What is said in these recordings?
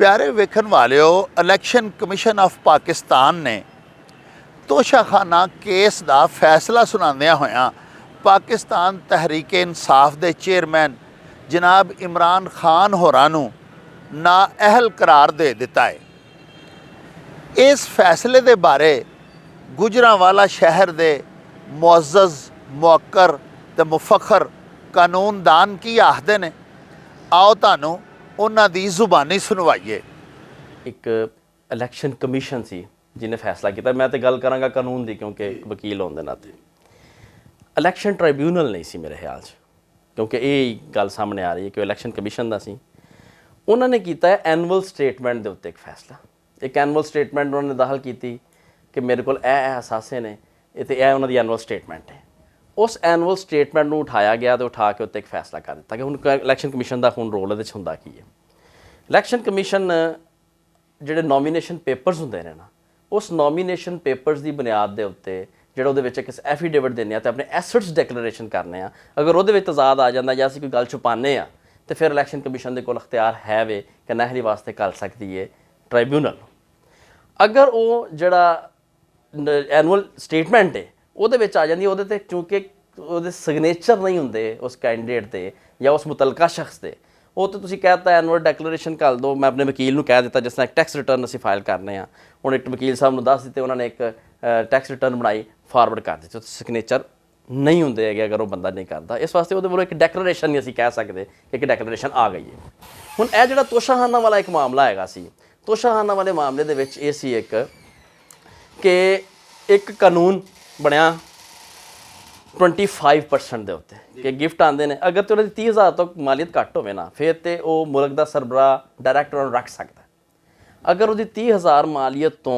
प्यारे वेखन वालियो, election commission of Pakistan ने Toshakhana case का फैसला सुनादिया होया पाकिस्तान तहरीक इंसाफ के चेयरमैन जनाब इमरान खान होरां नूं नाअहल करार दे दिता है। इस फैसले के बारे गुजरांवाला शहर के मुअज़्ज़ज़ मुअक्कर ते मुफखर कानूनदान की आखदे ने, आओ तुहानूं उन्हां दी जुबानी सुनवाइए। एक इलैक्शन कमीशन सी जिन्हें फैसला किया। मैं तो गल करांगा कानून की, क्योंकि वकील होने के नाते इलैक्शन ट्राइब्यूनल नहीं सी मेरे ख्याल, क्योंकि ये गल सामने आ रही है कि इलैक्शन कमीशन का सी। उन्होंने किया है एनुअल स्टेटमेंट के उत्ते एक फैसला। एक एनुअल स्टेटमेंट उन्होंने दाखिल की कि मेरे को असासे ने तो यह उन्होंने एनुअल स्टेटमेंट है। उस एनुअल स्टेटमेंट को उठाया गया तो उठा के उत्ते एक फैसला कर दिता कि हुण इलैक्शन कमीशन का हुण रोल इहदे हुंदा की है। इलैक्शन कमीशन जिहड़े नॉमीनेशन पेपर्स हुंदे ने ना, उस नॉमीनेशन पेपर्स की बुनियाद के उत्ते जिहड़ा उहदे विच एक एफीडेविट देने आ ते अपने एसेट्स डिक्लेरेशन करने आ। अगर उहदे विच तजाद आ जांदा जां असीं कोई गल छुपाने आ तो फिर इलैक्शन कमीशन दे कोल अख्तियार है वे कि नाअहली वास्ते कर सकती है ट्राइब्यूनल। अगर वो जिहड़ा एनुअल स्टेटमेंट है उहदे विच आ जांदी, उहदे ते चूंकि उहदे सिग्नेचर नहीं हुंदे उस कैंडीडेट ते या उस मुतलका शख्स ते, वो तो तुसीं कहता एनुअल डिक्लेरेशन कर दो। मैं अपने वकील नूं कह दिता, जिस तरह एक टैक्स रिटर्न असीं फाइल करने आ, हुण एक वकील साहब नूं दस दित्ते, उन्होंने एक टैक्स रिटर्न बनाई फॉरवर्ड कर दी, सिग्नेचर नहीं होंगे है अगर वो बंदा नहीं करता। इस वास्ते वो एक डिक्लेरेशन नहीं असीं कह सकते कि एक डिक्लेरेशन आ गई है। हुण यह जिहड़ा तोशाखाना वाला एक मामला हैगा सी, तोशाखाना वाले मामले दे विच ये सी एक कि एक कानून बनया 25% के उत्ते कि गिफ्ट आते हैं। अगर तो उन्होंने 30,000 तो मालीत घट होवे ना, फिर तो वह मुल्क का सरबराह डायरैक्टर उन्होंने रख सकता। अगर वो 30,000 मालीत तो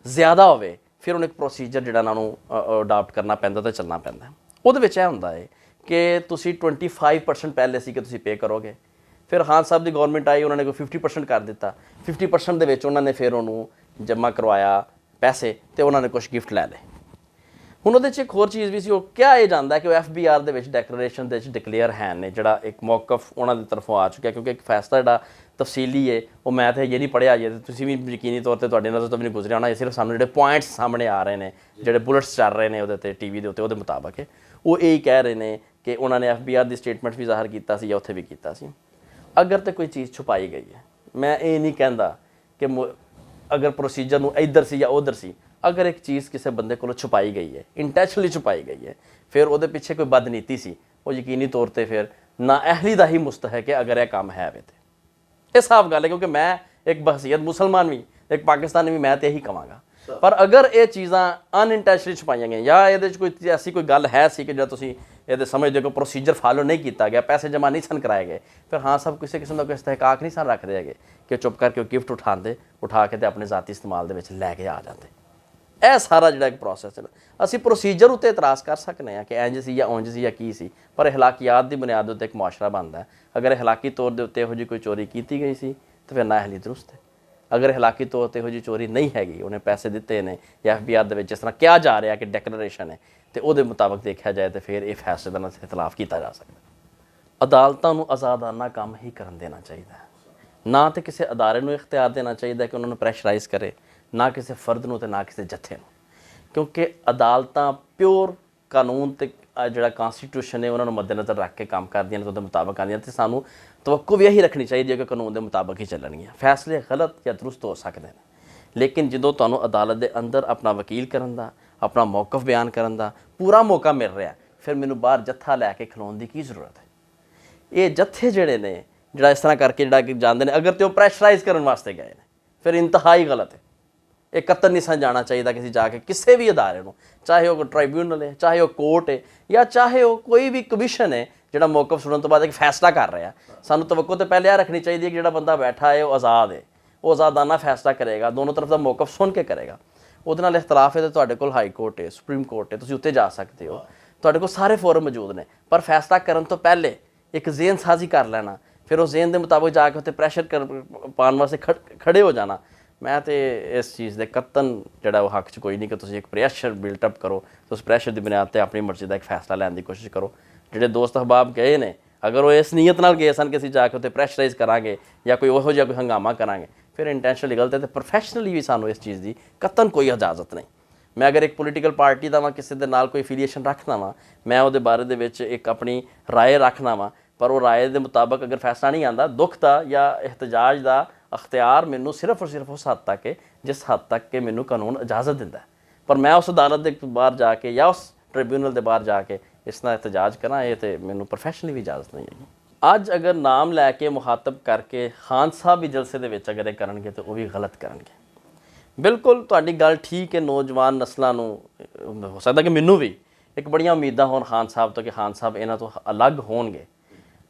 ज़्यादा होवे फिर उन्हें एक प्रोसीजर जिहड़ा उन्होंने अडॉप्ट करना पैंदा ते चलना पैंदा। उहदे विच यह हुंदा है कि तुसीं 25% पहले सी कि तुसीं पे करोगे। फिर खान साहब की गवर्नमेंट आई, उन्होंने कोई 50% कर दिता। 50% दे विच उन्होंने फिर उन्होंने जमा करवाया पैसे तो उन्होंने कुछ गिफ्ट लै ले। हुण उहदे च एक होर चीज़ भी सी, वो क्या ये जानता है कि FBR दे विच डिक्लेरेशन दे विच डिक्लेयर है ने जिहड़ा एक मौकफ उन्होंने तरफों आ चुका, क्योंकि एक फैसला जिहड़ा तफसीली है वो मैं तो ये नहीं पढ़िया अजे, तो तुसीं भी यकीनी तौर पर तुहाडी नज़र तो भी नहीं गुजरिया होना। सिर्फ सानूं जिहड़े पॉइंट्स सामने आ रहे हैं, जिहड़े बुलेट्स चल रहे हैं उहदे ते टीवी दे उत्ते, उहदे मुताबक है वो यही कह रहे हैं कि उन्होंने FBR की स्टेटमेंट भी ज़ाहिर किया सी या उत्थे भी किया सी। अगर तो कोई चीज़ छुपाई गई है, मैं ये नहीं कहता कि अगर प्रोसीजर नूं इधर सी या उधर सी, अगर एक चीज़ किसी बंदे को छुपाई गई है, इंटैंशनली छुपाई गई है, फिर वो पिछे कोई बदनीति सी, वो यकीनी तौर पर फिर नाअहली का ही मुस्तहक है अगर यह काम है वे। ये साफ गल है, क्योंकि मैं एक बहसीयत मुसलमान भी, एक पाकिस्तानी भी, मैं तो यही कहांगा। पर अगर ये चीज़ां अनइंटैंशनली छुपाई गई या ये कोई ऐसी कोई गल है सी कि जो तुसीं ये समझते हो प्रोसीजर फॉलो नहीं किया गया, पैसे जमा नहीं सन कराए गए, फिर हाँ सब किसी किस्म का कोई इस्तेहकाक नहीं सन रखते है कि चुप करके गिफ्ट उठा के अपने ज़ाती इस्तेमाल लैके आ जाते। यह सारा जो एक प्रोसैस है, असी प्रोसीजर उत्ते इतराज़ कर सकते हैं कि इंज सी या उंज सी या की सी, पर अखलाकियात की बुनियाद उत्ते एक मुआशरा बनता है। अगर अखलाकी तौर के उत्ते इहो कोई चोरी की गई सी तो फिर नाअहली दुरुस्त है। अगर अखलाकी तौर पर इहो चोरी नहीं हैगी, उन्हें पैसे दिते हैं या FBR दे विच जिस तरह क्या जा रहा कि डिक्लेरेशन है, तो वो मुताबिक देखा जाए तो फिर ये फैसले का इतलाफ किया जा सकता। अदालतों को आज़ादाना काम ही करन देना चाहिए, ना तो किसी अदारे को इख्तियार देना चाहिए कि उन्होंने प्रैशराइज़ करे, ना किसी फर्द नूं ते ना किसी जत्थे नूं, क्योंकि अदालतां प्योर कानून ते जिहड़ा कॉन्स्टिट्यूशन है उन्होंने मद्देनज़र रख के काम करदियां ने, तो मुताबिक आदियां, तो सानूं तवक्को भी यही रखनी चाहिए कि कानून के मुताबिक ही चलणगियां। फैसले गलत या दुरुस्त हो सकते हैं, लेकिन जो तुहानूं अदालत के अंदर अपना वकील करन दा, अपना मौकफ बयान करन दा पूरा मौका मिल रहा, फिर मैनूं बाहर जत्था लैके खलोण की जरूरत है। ये जत्थे जिहड़े ने जिहड़ा इस तरह करके जिहड़ा जांदे ने, अगर तो प्रैशराइज़ करन वास्ते गए ने, फिर इंतहाई गलत है। एक कत्ल नहीं सन जाना चाहिए किसी जाके किसी भी अदारे को, चाहे वह ट्राइब्यूनल है, चाहे वह कोर्ट है, या चाहे वह कोई भी कमीशन है जिहड़ा मौकफ सुनने तो बाद एक फैसला कर रहा। सानूं तवक्को तो पहले यह रखनी चाहिए कि जिहड़ा बंदा बैठा है वो आज़ाद है, वो आज़ादाना फैसला करेगा, दोनों तरफ का मौकफ सुन के करेगा। उहदे नाल इख्तलाफ है तो तुहाडे कोल हाई कोर्ट है, सुप्रीम कोर्ट है, तुसीं उत्ते जा सकते हो, तुहाडे कोल सारे फोरम मौजूद ने। पर फैसला करन तो पहले एक ज़हन साजी कर लेना, फिर उस ज़हन के मुताबिक जाके उत्ते प्रैशर पाने वास्ते खड़े हो जाना। मैं तो इस चीज़ के कतन जो हक च कोई नहीं कि तुम एक प्रैशर बिल्टअप करो, तो उस प्रैशर की बुनियाद पर अपनी मर्जी का एक फैसला लैन की कोशिश करो। जोड़े दोस्त अहबाब गए ने ਅਗਰ ਉਹ ਇਸ ਨੀਅਤ ਨਾਲ ਗਏ ਸਨ ਕਿ ਅਸੀਂ ਜਾ ਕੇ ਉੱਥੇ ਪ੍ਰੈਸ਼ਰਾਈਜ਼ ਕਰਾਂਗੇ ਜਾਂ ਕੋਈ ਉਹੋ ਜਿਹਾ ਕੋਈ ਹੰਗਾਮਾ ਕਰਾਂਗੇ, ਫਿਰ ਇੰਟੈਂਸ਼ਨਲੀ ਗਲਤ ਹੈ। ਤੇ ਪ੍ਰੋਫੈਸ਼ਨਲੀ ਵੀ ਸਾਨੂੰ ਇਸ ਚੀਜ਼ ਦੀ ਕਤਨ ਕੋਈ ਇਜਾਜ਼ਤ ਨਹੀਂ। ਮੈਂ ਅਗਰ ਇੱਕ ਪੋਲੀਟੀਕਲ ਪਾਰਟੀ ਦਾ ਵਾਂ, ਕਿਸੇ ਦੇ ਨਾਲ ਕੋਈ ਅਫੀਲੀਏਸ਼ਨ ਰੱਖਦਾ ਵਾਂ, ਮੈਂ ਉਹਦੇ ਬਾਰੇ ਦੇ ਵਿੱਚ ਇੱਕ ਆਪਣੀ ਰਾਏ ਰੱਖਣਾ ਵਾਂ, ਪਰ ਉਹ ਰਾਏ ਦੇ ਮੁਤਾਬਕ ਅਗਰ ਫੈਸਲਾ ਨਹੀਂ ਆਉਂਦਾ, ਦੁੱਖ ਦਾ ਜਾਂ ਇhtਜਾਜ ਦਾ ਅਖਤਿਆਰ ਮੈਨੂੰ ਸਿਰਫ ਔਰ ਸਿਰਫ ਉਸ ਹੱਦ ਤੱਕ ਹੈ ਜਿਸ ਹੱਦ ਤੱਕ ਕਿ ਮੈਨੂੰ ਕਾਨੂੰਨ ਇਜਾਜ਼ਤ ਦਿੰਦਾ। ਪਰ ਮੈਂ ਉਸ ਅਦਾਲਤ ਦੇ ਬਾਹਰ ਜਾ ਕੇ ਜਾਂ ਉਸ ਟ੍ਰਿਬਿਊਨਲ ਦੇ ਬਾਹਰ ਜਾ ਕੇ ਇਸ ਨਾਲ ਇhtਜਾਜ ਕਰਾਂ, ਇਹ ਤੇ ਮੈਨੂੰ ਪ੍ਰੋਫੈਸ਼ਨਲੀ ਵੀ ਇਜਾਜ਼ਤ ਨਹੀਂ ਹੈਗੀ। ਅੱਜ ਅਗਰ ਨਾਮ ਲੈ ਕੇ ਮੁਖਾਤਬ ਕਰਕੇ ਖਾਨ ਸਾਹਿਬ ਵੀ ਜਲਸੇ ਦੇ ਵਿੱਚ ਅਗਰ ਇਹ ਕਰਨਗੇ ਤਾਂ ਉਹ ਵੀ ਗਲਤ ਕਰਨਗੇ। ਬਿਲਕੁਲ ਤੁਹਾਡੀ ਗੱਲ ਠੀਕ ਹੈ, ਨੌਜਵਾਨ ਨਸਲਾਂ ਨੂੰ ਹੋ ਸਕਦਾ ਕਿ ਮੈਨੂੰ ਵੀ ਇੱਕ ਬੜੀਆਂ ਉਮੀਦਾਂ ਹੋਣ ਖਾਨ ਸਾਹਿਬ ਤੋਂ ਕਿ ਖਾਨ ਸਾਹਿਬ ਇਹਨਾਂ ਤੋਂ ਅਲੱਗ ਹੋਣਗੇ,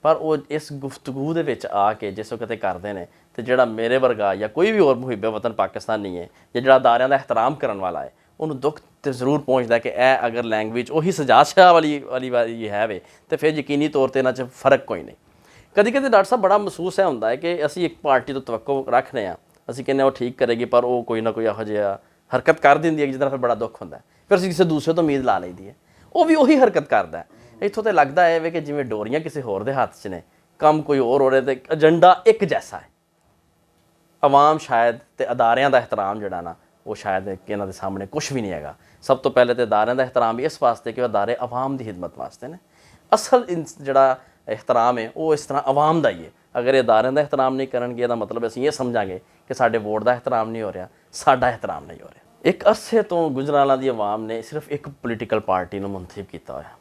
ਪਰ ਉਹ ਇਸ ਗੁਫ਼ਤਗੂ ਦੇ ਵਿੱਚ ਆ ਕੇ ਜਿਸ ਵਕਤ ਇਹ ਕਰਦੇ ਨੇ ਤੇ ਜਿਹੜਾ ਮੇਰੇ ਵਰਗਾ ਜਾਂ ਕੋਈ ਵੀ ਹੋਰ ਮੁਹਿੱਬ ਵਤਨ ਪਾਕਿਸਤਾਨੀ ਹੈ ਜਾਂ ਜਿਹੜਾ ਅਦਾਰਿਆਂ ਦਾ ਇਹਤਰਾਮ ਕਰਨ ਵਾਲਾ ਹੈ, ਉਹਨੂੰ ਦੁੱਖ ਤੇ ਜ਼ਰੂਰ ਪਹੁੰਚਦਾ ਕਿ ਇਹ ਅਗਰ ਲੈਂਗੁਏਜ ਉਹੀ ਸਜਾਦ ਸ਼ਾਹ ਵਾਲੀ ਹੈ ਵੇ ਤੇ ਫਿਰ ਯਕੀਨੀ ਤੌਰ 'ਤੇ ਇਹਨਾਂ 'ਚ ਫਰਕ ਕੋਈ ਨਹੀਂ। ਕਦੀ ਕਦੀ ਡਾਕਟਰ ਸਾਹਿਬ ਬੜਾ ਮਹਿਸੂਸ ਹੁੰਦਾ ਹੈ ਕਿ ਅਸੀਂ ਇੱਕ ਪਾਰਟੀ ਤੋਂ ਤਵੱਕੋ ਰੱਖਦੇ ਹਾਂ, ਅਸੀਂ ਕਹਿੰਦੇ ਉਹ ਠੀਕ ਕਰੇਗੀ, ਪਰ ਉਹ ਕੋਈ ਨਾ ਕੋਈ ਇਹੋ ਜਿਹਾ ਹਰਕਤ ਕਰ ਦਿੰਦੀ ਹੈ ਜਿਹਦੇ ਨਾਲ ਫਿਰ ਬੜਾ ਦੁੱਖ ਹੁੰਦਾ। ਫਿਰ ਅਸੀਂ ਕਿਸੇ ਦੂਸਰੇ ਤੋਂ ਉਮੀਦ ਲਾ ਲਈਦੀ ਹੈ, ਉਹ ਵੀ ਉਹੀ ਹਰਕਤ ਕਰਦਾ। ਇੱਥੋਂ ਤੇ ਲੱਗਦਾ ਹੈ ਵੇ ਕਿ ਜਿਵੇਂ ਡੋਰੀਆਂ ਕਿਸੇ ਹੋਰ ਦੇ ਹੱਥ 'ਚ ਨੇ, ਕੰਮ ਕੋਈ ਹੋਰ ਹੋ ਰਿਹਾ ਤੇ ਏਜੰਡਾ ਇੱਕ ਜੈਸਾ ਹੈ। ਆਵਾਮ ਸ਼ਾਇਦ ਤੇ ਅਦਾਰਿਆਂ ਦਾ ਇਹਤਰਾਮ ਜਿਹੜਾ ਨਾ ਉਹ ਸ਼ਾਇਦ ਇਹਨਾਂ ਦੇ ਸਾਹਮਣੇ ਕੁਛ ਵੀ ਨਹੀਂ ਹੈਗਾ। ਸਭ ਤੋਂ ਪਹਿਲੇ ਤੇ ਅਦਾਰਿਆਂ ਦਾ ਇਹਤਰਾਮ ਵੀ ਇਸ ਵਾਸਤੇ ਕਿ ਉਹ ਅਦਾਰੇ ਆਵਾਮ ਦੀ ਖਿਦਮਤ ਵਾਸਤੇ ਨੇ। ਅਸਲ ਜਿਹੜਾ ਇਹਤਰਾਮ ਹੈ ਉਹ ਇਸ ਤਰ੍ਹਾਂ ਆਵਾਮ ਦਾ ਹੀ ਹੈ। ਅਗਰ ਇਹ ਅਦਾਰਿਆਂ ਦਾ ਇਹਤਰਾਮ ਨਹੀਂ ਕਰਨਗੇ, ਇਹਦਾ ਮਤਲਬ ਅਸੀਂ ਇਹ ਸਮਝਾਂਗੇ ਕਿ ਸਾਡੇ ਵੋਟ ਦਾ ਇਹਤਰਾਮ ਨਹੀਂ ਹੋ ਰਿਹਾ, ਸਾਡਾ ਇਹਤਰਾਮ ਨਹੀਂ ਹੋ ਰਿਹਾ। ਇੱਕ ਅਰਸੇ ਤੋਂ ਗੁਜਰਾਂਵਾਲਾ ਦੀ ਆਵਾਮ ਨੇ ਸਿਰਫ ਇੱਕ ਪੋਲੀਟੀਕਲ ਪਾਰਟੀ ਨੂੰ ਮੁੰਤਖਬ ਕੀਤਾ ਹੋਇਆ,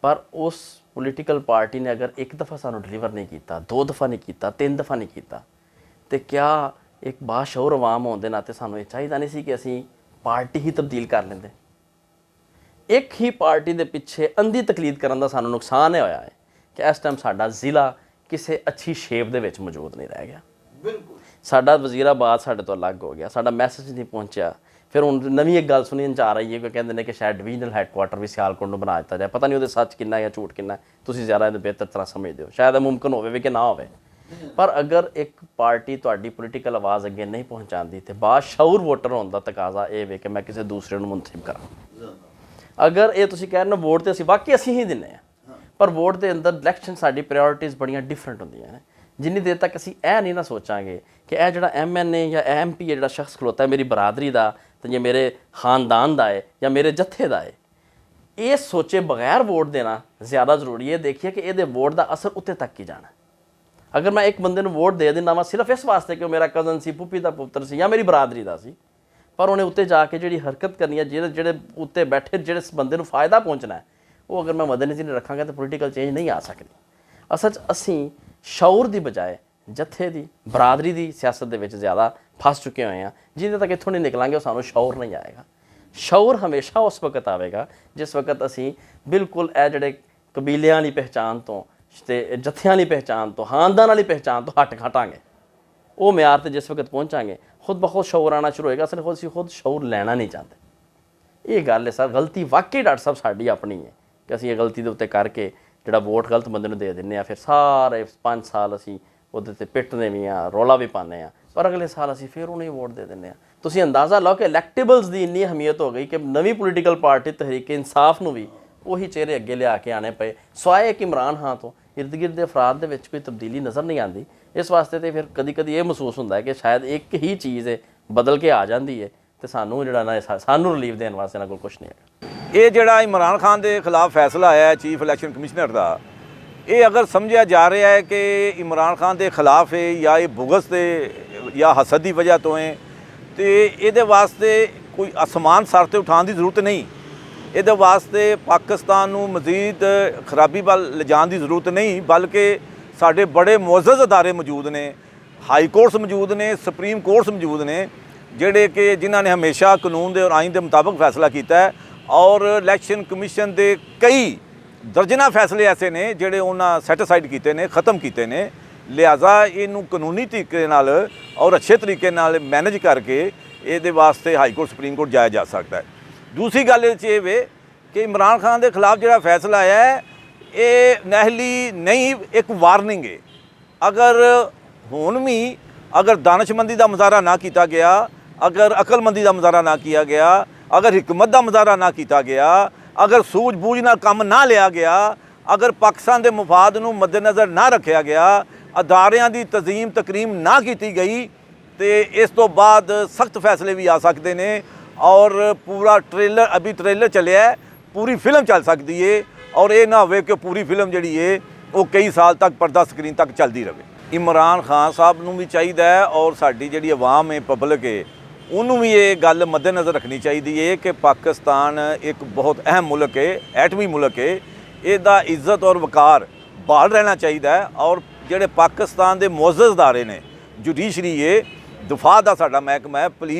ਪਰ ਉਸ ਪੋਲੀਟੀਕਲ ਪਾਰਟੀ ਨੇ ਅਗਰ ਇੱਕ ਦਫਾ ਸਾਨੂੰ ਡਿਲੀਵਰ ਨਹੀਂ ਕੀਤਾ, 2 ਦਫਾ ਨਹੀਂ ਕੀਤਾ, 3 ਦਫਾ ਨਹੀਂ ਕੀਤਾ, ਤੇ ਕਿਆ ਇੱਕ ਬਾਸ਼ਊਰ ਆਵਾਮ ਹੋਣ ਦੇ ਨਾਤੇ ਸਾਨੂੰ ਇਹ ਚਾਹੀਦਾ ਨਹੀਂ ਸੀ ਕਿ ਅਸੀਂ ਪਾਰਟੀ ਹੀ ਤਬਦੀਲ ਕਰ ਲੈਂਦੇ। ਇੱਕ ਹੀ ਪਾਰਟੀ ਦੇ ਪਿੱਛੇ ਅੰਧੀ ਤਕਲੀਦ ਕਰਨ ਦਾ ਸਾਨੂੰ ਨੁਕਸਾਨ ਇਹ ਹੋਇਆ ਹੈ ਕਿ ਇਸ ਟਾਈਮ ਸਾਡਾ ਜ਼ਿਲ੍ਹਾ ਕਿਸੇ ਅੱਛੀ ਸ਼ੇਪ ਦੇ ਵਿੱਚ ਮੌਜੂਦ ਨਹੀਂ ਰਹਿ ਗਿਆ। ਬਿਲਕੁਲ ਸਾਡਾ ਵਜ਼ੀਰਾਬਾਦ ਸਾਡੇ ਤੋਂ ਅਲੱਗ ਹੋ ਗਿਆ, ਸਾਡਾ ਮੈਸੇਜ ਨਹੀਂ ਪਹੁੰਚਿਆ। ਫਿਰ ਹੁਣ ਨਵੀਂ ਇੱਕ ਗੱਲ ਸੁਣਨ 'ਚ ਆ ਰਹੀ ਹੈ ਕਿ ਕਹਿੰਦੇ ਨੇ ਕਿ ਸ਼ਾਇਦ ਡਿਵੀਜ਼ਨਲ ਹੈੱਡਕੁਆਟਰ ਵੀ ਸਿਆਲਕੋਟ ਨੂੰ ਬਣਾ ਦਿੱਤਾ ਜਾਏ। ਪਤਾ ਨਹੀਂ ਉਹਦੇ ਸੱਚ ਕਿੰਨਾ ਜਾਂ ਝੂਠ ਕਿੰਨਾ, ਤੁਸੀਂ ਜ਼ਿਆਦਾ ਇਹਨੂੰ ਬਿਹਤਰ ਤਰ੍ਹਾਂ ਸਮਝਦੇ ਹੋ। ਸ਼ਾਇਦ ਇਹ ਮੁਮਕਿਨ ਹੋਵੇ ਵੀ ਕਿ ਨਾ ਹੋਵੇ, ਪਰ ਅਗਰ ਇੱਕ ਪਾਰਟੀ ਤੁਹਾਡੀ ਪੋਲੀਟੀਕਲ ਆਵਾਜ਼ ਅੱਗੇ ਨਹੀਂ ਪਹੁੰਚਾਉਂਦੀ ਤੇ ਬਾਸ਼ਊਰ ਵੋਟਰ ਹੋਣ ਦਾ ਤਕਾਜ਼ਾ ਇਹ ਵੇ ਕਿ ਮੈਂ ਕਿਸੇ ਦੂਸਰੇ ਨੂੰ ਮੁੰਤਖਬ ਕਰਾਂ। ਅਗਰ ਇਹ ਤੁਸੀਂ ਕਹਿ ਰਹੇ ਹੋ ਵੋਟ ਤੇ ਅਸੀਂ ਵਾਕਈ ਅਸੀਂ ਹੀ ਦਿੰਦੇ ਹਾਂ, ਪਰ ਵੋਟ ਦੇ ਅੰਦਰ ਇਲੈਕਸ਼ਨ ਸਾਡੀ ਪ੍ਰਾਇੋਰਟੀਜ਼ ਬੜੀਆਂ ਡਿਫਰੈਂਟ ਹੁੰਦੀਆਂ ਨੇ। ਜਿੰਨੀ ਦੇਰ ਤੱਕ ਅਸੀਂ ਇਹ ਨਹੀਂ ਨਾ ਸੋਚਾਂਗੇ ਕਿ ਇਹ ਜਿਹੜਾ MNA ਜਾਂ MP ਹੈ, ਜਿਹੜਾ ਸ਼ਖਸ ਖਲੋਤਾ ਹੈ ਮੇਰੀ ਬਰਾਦਰੀ ਦਾ ਤੇ ਜਾਂ ਮੇਰੇ ਖਾਨਦਾਨ ਦਾ ਹੈ ਜਾਂ ਮੇਰੇ ਜੱਥੇ ਦਾ ਹੈ, ਇਹ ਸੋਚੇ ਬਗੈਰ ਵੋਟ ਦੇਣਾ ਜ਼ਿਆਦਾ ਜ਼ਰੂਰੀ ਹੈ। ਦੇਖੀਏ ਕਿ ਇਹਦੇ ਵੋਟ ਦਾ ਅਸਰ ਉੱਤੇ ਤੱਕ ਹੀ ਜਾਣਾ। ਅਗਰ ਮੈਂ ਇੱਕ ਬੰਦੇ ਨੂੰ ਵੋਟ ਦੇ ਦਿੰਦਾ ਵਾ ਸਿਰਫ ਇਸ ਵਾਸਤੇ ਕਿ ਉਹ ਮੇਰਾ ਕਜ਼ਨ ਸੀ, ਪੁੱਪੀ ਦਾ ਪੁੱਤਰ ਸੀ ਜਾਂ ਮੇਰੀ ਬਰਾਦਰੀ ਦਾ ਸੀ, ਪਰ ਉਹਨੇ ਉੱਤੇ ਜਾ ਕੇ ਜਿਹੜੀ ਹਰਕਤ ਕਰਨੀ ਹੈ, ਜਿਹੜੇ ਉੱਤੇ ਬੈਠੇ ਜਿਹੜੇ ਬੰਦੇ ਨੂੰ ਫਾਇਦਾ ਪਹੁੰਚਣਾ ਹੈ, ਉਹ ਅਗਰ ਮੈਂ ਮੱਦੇਨਜ਼ਰ ਨਹੀਂ ਰੱਖਾਂਗਾ ਤਾਂ ਪੋਲੀਟੀਕਲ ਚੇਂਜ ਨਹੀਂ ਆ ਸਕਦੀ। ਅਸਲ 'ਚ ਅਸੀਂ ਸ਼ਊਰ ਦੀ ਬਜਾਏ ਜੱਥੇ ਦੀ, ਬਰਾਦਰੀ ਦੀ ਸਿਆਸਤ ਦੇ ਵਿੱਚ ਜ਼ਿਆਦਾ ਫਸ ਚੁੱਕੇ ਹੋਏ ਹਾਂ। ਜਿੰਨੇ ਤੱਕ ਇੱਥੋਂ ਨਹੀਂ ਨਿਕਲਾਂਗੇ ਉਹ ਸਾਨੂੰ ਸ਼ਊਰ ਨਹੀਂ ਆਏਗਾ। ਸ਼ਊਰ ਹਮੇਸ਼ਾ ਉਸ ਵਕਤ ਆਵੇਗਾ ਜਿਸ ਵਕਤ ਅਸੀਂ ਬਿਲਕੁਲ ਇਹ ਜਿਹੜੇ ਕਬੀਲਿਆਂ ਵਾਲੀ ਪਹਿਚਾਣ ਤੋਂ ਤੇ ਜੱਥਿਆਂ ਵਾਲੀ ਪਹਿਚਾਣ ਤੋਂ, ਖਾਨਦਾਨ ਵਾਲੀ ਪਹਿਚਾਣ ਤੋਂ ਹਟਾਂਗੇ। ਉਹ ਮਿਆਰ 'ਤੇ ਜਿਸ ਵਕਤ ਪਹੁੰਚਾਂਗੇ ਖੁਦ ਬਖੁਦ ਸ਼ਊਰ ਆਉਣਾ ਸ਼ੁਰੂ ਹੋਏਗਾ। ਅਸਲ ਅਸੀਂ ਖੁਦ ਸ਼ਊਰ ਲੈਣਾ ਨਹੀਂ ਚਾਹੁੰਦੇ। ਇਹ ਗੱਲ ਹੈ ਸਰ, ਗਲਤੀ ਵਾਕਈ ਡਾਕਟਰ ਸਾਹਿਬ ਸਾਡੀ ਆਪਣੀ ਹੈ ਕਿ ਅਸੀਂ ਇਹ ਗਲਤੀ ਦੇ ਉੱਤੇ ਕਰਕੇ ਜਿਹੜਾ ਵੋਟ ਗਲਤ ਬੰਦੇ ਨੂੰ ਦੇ ਦਿੰਦੇ ਹਾਂ, ਫਿਰ ਸਾਰੇ 5 ਸਾਲ ਅਸੀਂ ਉਹਦੇ 'ਤੇ ਪਿੱਟਦੇ ਵੀ ਹਾਂ, ਰੌਲਾ ਵੀ ਪਾਉਂਦੇ ਹਾਂ, ਪਰ ਅਗਲੇ ਸਾਲ ਅਸੀਂ ਫਿਰ ਉਹਨੂੰ ਹੀ ਵੋਟ ਦੇ ਦਿੰਦੇ ਹਾਂ। ਤੁਸੀਂ ਅੰਦਾਜ਼ਾ ਲਾਓ ਕਿ ਇਲੈਕਟੇਬਲਸ ਦੀ ਇੰਨੀ ਅਹਿਮੀਅਤ ਹੋ ਗਈ ਕਿ ਨਵੀਂ ਪੋਲੀਟੀਕਲ ਪਾਰਟੀ ਤਹਿਰੀਕ ਇਨਸਾਫ ਨੂੰ ਵੀ ਉਹੀ ਚਿਹਰੇ ਅੱਗੇ ਲਿਆ ਕੇ ਆਣੇ ਪਏ, ਸਿਵਾਏ ਕਿ ਇਮਰਾਨ ਖਾਨ ਤੋਂ ਇਰਦ ਗਿਰਦ ਦੇ ਅਫਰਾਦ ਦੇ ਵਿੱਚ ਕੋਈ ਤਬਦੀਲੀ ਨਜ਼ਰ ਨਹੀਂ ਆਉਂਦੀ। ਇਸ ਵਾਸਤੇ ਤੇ ਫਿਰ ਕਦੀ ਕਦੀ ਇਹ ਮਹਿਸੂਸ ਹੁੰਦਾ ਹੈ ਕਿ ਸ਼ਾਇਦ ਇੱਕ ਹੀ ਚੀਜ਼ ਹੈ ਬਦਲ ਕੇ ਆ ਜਾਂਦੀ ਹੈ ਤੇ ਸਾਨੂੰ ਜਿਹੜਾ ਨਾ ਸਾਨੂੰ ਰਿਲੀਫ ਦੇਣ ਵਾਸਤੇ ਇਹਨਾਂ ਕੋਲ ਕੁਛ ਨਹੀਂ ਹੈਗਾ। ਇਹ ਜਿਹੜਾ ਇਮਰਾਨ ਖਾਨ ਦੇ ਖਿਲਾਫ ਫੈਸਲਾ ਆਇਆ ਹੈ ਚੀਫ ਇਲੈਕਸ਼ਨ ਕਮਿਸ਼ਨਰ ਦਾ, ਇਹ ਅਗਰ ਸਮਝਿਆ ਜਾ ਰਿਹਾ ਹੈ ਕਿ ਇਮਰਾਨ ਖਾਨ ਦੇ ਖਿਲਾਫ ਹੈ ਜਾਂ ਇਹ ਬੁਗਸ ਤੇ ਜਾਂ ਹਸਦ ਦੀ ਵਜ੍ਹਾ ਤੋਂ ਹੈ, ਤੇ ਇਹਦੇ ਵਾਸਤੇ ਕੋਈ ਅਸਮਾਨ ਸਰ ਤੇ ਉਠਾਉਣ ਦੀ ਜ਼ਰੂਰਤ ਨਹੀਂ। ਇਹਦੇ ਵਾਸਤੇ ਪਾਕਿਸਤਾਨ ਨੂੰ ਮਜ਼ੀਦ ਖਰਾਬੀ ਵੱਲ ਲਿਜਾਣ ਦੀ ਜ਼ਰੂਰਤ ਨਹੀਂ, ਬਲਕਿ ਸਾਡੇ ਬੜੇ ਮੁਅੱਜ਼ਜ਼ ਅਦਾਰੇ ਮੌਜੂਦ ਨੇ, ਹਾਈ ਕੋਰਟਸ ਮੌਜੂਦ ਨੇ, ਸੁਪਰੀਮ ਕੋਰਟਸ ਮੌਜੂਦ ਨੇ, ਜਿਹੜੇ ਕਿ ਜਿਨ੍ਹਾਂ ਨੇ ਹਮੇਸ਼ਾ ਕਾਨੂੰਨ ਦੇ ਔਰ ਆਈਨ ਦੇ ਮੁਤਾਬਕ ਫੈਸਲਾ ਕੀਤਾ ਹੈ। ਔਰ ਇਲੈਕਸ਼ਨ ਕਮਿਸ਼ਨ ਦੇ ਕਈ ਦਰਜਨਾਂ ਫੈਸਲੇ ਐਸੇ ਨੇ ਜਿਹੜੇ ਉਹਨਾਂ ਸੈਟੀਸਫਾਈਡ ਕੀਤੇ ਨੇ, ख़त्म ਕੀਤੇ ਨੇ। ਲਿਹਾਜ਼ਾ ਇਹਨੂੰ ਕਾਨੂੰਨੀ ਤਰੀਕੇ ਨਾਲ ਔਰ ਅੱਛੇ ਤਰੀਕੇ ਨਾਲ ਮੈਨੇਜ ਕਰਕੇ ਇਹਦੇ ਵਾਸਤੇ ਹਾਈ ਕੋਰਟ ਸੁਪਰੀਮ ਕੋਰਟ ਜਾਇਆ ਜਾ ਸਕਦਾ ਹੈ। ਦੂਸਰੀ ਗੱਲ ਇਹ 'ਚ ਇਹ ਵੇ ਕਿ ਇਮਰਾਨ ਖਾਨ ਦੇ ਖਿਲਾਫ ਜਿਹੜਾ ਫੈਸਲਾ ਆਇਆ ਹੈ ਇਹ ਨਹਿਲੀ ਨਹੀਂ, ਇੱਕ ਵਾਰਨਿੰਗ ਹੈ। ਅਗਰ ਹੁਣ ਵੀ ਅਗਰ ਦਾਨਸ਼ਮੰਦੀ ਦਾ ਮੁਜ਼ਾਹਰਾ ਨਾ ਕੀਤਾ ਗਿਆ, ਅਗਰ ਅਕਲਮੰਦੀ ਦਾ ਮੁਜ਼ਾਹਰਾ ਨਾ ਕੀਤਾ ਗਿਆ, ਅਗਰ ਹਕਮਤ ਦਾ ਮੁਜ਼ਾਹਰਾ ਨਾ ਕੀਤਾ ਗਿਆ, ਅਗਰ ਸੂਝ ਬੂਝ ਨਾਲ ਕੰਮ ਨਾ ਲਿਆ ਗਿਆ, ਅਗਰ ਪਾਕਿਸਤਾਨ ਦੇ ਮਫਾਦ ਨੂੰ ਮੱਦੇਨਜ਼ਰ ਨਾ ਰੱਖਿਆ ਗਿਆ, ਅਦਾਰਿਆਂ ਦੀ ਤਜ਼ੀਮ ਤਕਰੀਮ ਨਾ ਕੀਤੀ ਗਈ ਤੇ ਇਸ ਤੋਂ ਬਾਅਦ ਸਖਤ ਫੈਸਲੇ ਵੀ ਆ ਸਕਦੇ ਨੇ। ਔਰ ਪੂਰਾ ਟ੍ਰੇਲਰ ਅਭੀ ਟ੍ਰੇਲਰ ਚੱਲਿਆ ਹੈ, ਪੂਰੀ ਫਿਲਮ ਚੱਲ ਸਕਦੀ ਹੈ ਔਰ ਇਹ ਨਾ ਹੋਵੇ ਕਿ ਪੂਰੀ ਫਿਲਮ ਜਿਹੜੀ ਹੈ ਉਹ ਕਈ ਸਾਲ ਤੱਕ ਪਰਦਾ ਸਕਰੀਨ ਤੱਕ ਚੱਲਦੀ ਰਹੇ। ਇਮਰਾਨ ਖਾਨ ਸਾਹਿਬ ਨੂੰ ਵੀ ਚਾਹੀਦਾ ਹੈ ਔਰ ਸਾਡੀ ਜਿਹੜੀ ਆਵਾਮ ਹੈ, ਪਬਲਿਕ ਹੈ, ਉਹਨੂੰ ਵੀ ਇਹ ਗੱਲ ਮੱਦੇਨਜ਼ਰ ਰੱਖਣੀ ਚਾਹੀਦੀ ਹੈ ਕਿ ਪਾਕਿਸਤਾਨ ਇੱਕ ਬਹੁਤ ਅਹਿਮ ਮੁਲਕ ਹੈ, ਐਟਮੀ ਮੁਲਕ ਹੈ। ਇਹਦਾ ਇੱਜ਼ਤ ਔਰ ਵਕਾਰ ਬਹਾਲ ਰਹਿਣਾ ਚਾਹੀਦਾ ਹੈ। ਔਰ ਜਿਹੜੇ ਪਾਕਿਸਤਾਨ ਦੇ ਮੁਅੱਜ਼ਜ਼ ਅਦਾਰੇ ਨੇ, ਜੁਡੀਸ਼ਰੀ ਹੈ, ਦਫਾ ਦਾ ਸਾਡਾ ਮਹਿਕਮਾ ਹੈ,